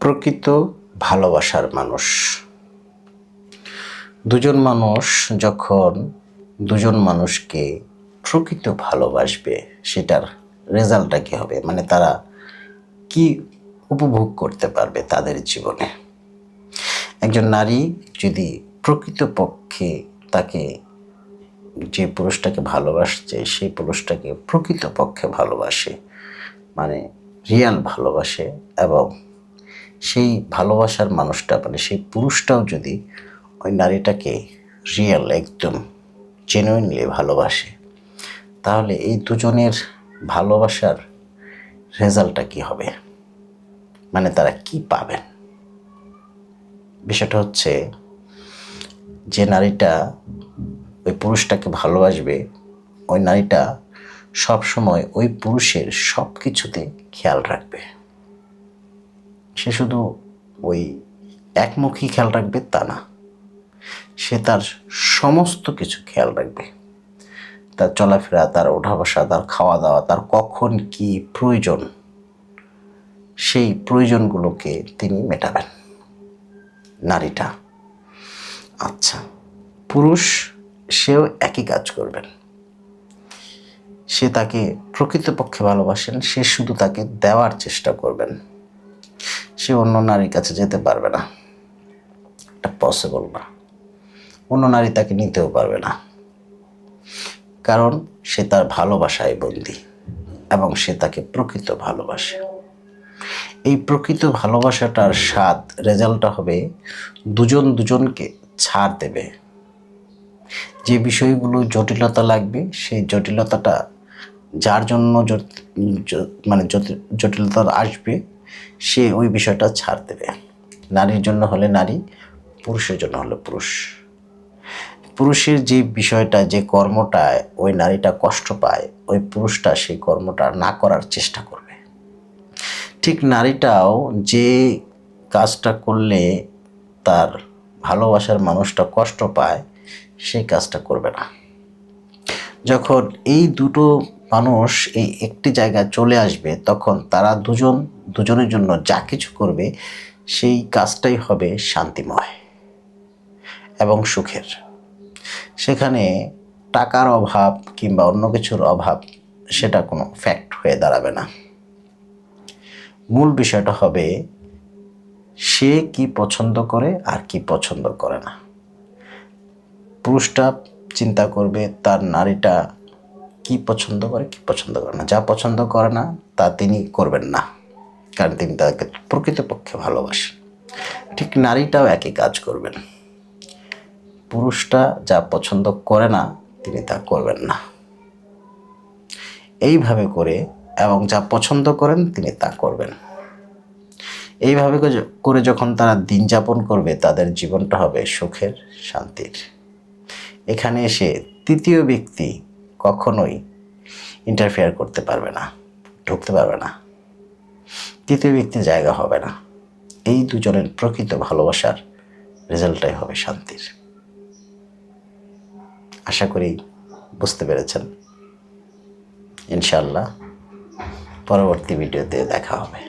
প্রকৃত ভালোবাসার মানুষ। দুজন মানুষ যখন দুজন মানুষকে প্রকৃত ভালোবাসবে, সেটার রেজাল্টটা কী হবে, মানে তারা কি উপভোগ করতে পারবে তাদের জীবনে। একজন নারী যদি প্রকৃতপক্ষে তাকে যে পুরুষটাকে ভালোবাসছে সেই পুরুষটাকে প্রকৃতপক্ষে ভালোবাসে, মানে রিয়াল ভালোবাসে, এবং সেই ভালোবাসার মানুষটা মানে সেই পুরুষটাও যদি ওই নারীটাকে রিয়েল একদম জেনুইনলি ভালোবাসে, তাহলে এই দুজনের ভালোবাসার রেজাল্টটা কী হবে, মানে তারা কি পাবেন। বিষয়টা হচ্ছে, যে নারীটা ওই পুরুষটাকে ভালোবাসবে, ওই নারীটা সবসময় ওই পুরুষের সব কিছুতে খেয়াল রাখবে। সে শুধু ওই একমুখী খেয়াল রাখবে তা না, সে তার সমস্ত কিছু খেয়াল রাখবে। তার চলাফেরা, তার ওঠা বসা, তার খাওয়া দাওয়া, তার কখন কি প্রয়োজন, সেই প্রয়োজনগুলোকে তিনি মেটাবেন নারীটা। আচ্ছা, পুরুষ সেও একই কাজ করবেন। সে তাকে প্রকৃতপক্ষে ভালোবাসেন, সে শুধু তাকে দেওয়ার চেষ্টা করবেন। সে অন্য নারীর কাছে যেতে পারবে না, এটা পসিবল না। অন্য নারী তাকে নিতেও পারবে না, কারণ সে তার ভালোবাসায় বন্দী এবং সে তাকে প্রকৃত ভালোবাসে। এই প্রকৃত ভালোবাসাটার স্বাদ, রেজাল্টটা হবে দুজন দুজনকে ছাড় দেবে। যে বিষয়গুলো জটিলতা লাগবে, সেই জটিলতাটা যার জন্য মানে জটিলতা আসবে, সে ওই বিষয়টা ছাড় দেবে। নারীর জন্য হলে নারী, পুরুষের জন্য হলে পুরুষ। পুরুষের যে বিষয়টা, যে কর্মটায় ওই নারীটা কষ্ট পায়, ওই পুরুষটা সেই কর্মটা না করার চেষ্টা করবে। ঠিক নারীটাও যে কাজটা করলে তার ভালোবাসার মানুষটা কষ্ট পায়, সেই কাজটা করবে না। যখন এই দুটো মানুষ এই একটি জায়গায় চলে আসবে, তখন তারা দুজনের জন্য যা কিছু করবে, সেই কাজটাই হবে শান্তিময় এবং সুখের। সেখানে টাকার অভাব কিংবা অন্য কিছুর অভাব, সেটা কোনো ফ্যাক্ট হয়ে দাঁড়াবে না। মূল বিষয়টা হবে সে কি পছন্দ করে আর কি পছন্দ করে না। পুরুষটা চিন্তা করবে তার নারীটা কি পছন্দ করে, কি পছন্দ করে না। যা পছন্দ করে না তা তিনি করবেন না, কারণ তিনি তাকে প্রকৃতপক্ষে ভালোবাসেন। ঠিক নারীটাও একই কাজ করবেন। পুরুষটা যা পছন্দ করে না, তিনি তা করবেন না। এইভাবে করে, এবং যা পছন্দ করেন তিনি তা করবেন। এইভাবে করে যখন তারা দিন যাপন করবে, তাদের জীবনটা হবে সুখের, শান্তির। এখানে এসে তৃতীয় ব্যক্তি কখনোই ইন্টারফেয়ার করতে পারবে না, ঢুকতে পারবে না। তৃতীয় ব্যক্তির জায়গা হবে না। এই দুজনের প্রকৃত ভালোবাসার রেজাল্টটাই হবে শান্তির। আশা করি বুঝতে পেরেছেন। ইনশাআল্লাহ পরবর্তী ভিডিওতে দেখা হবে।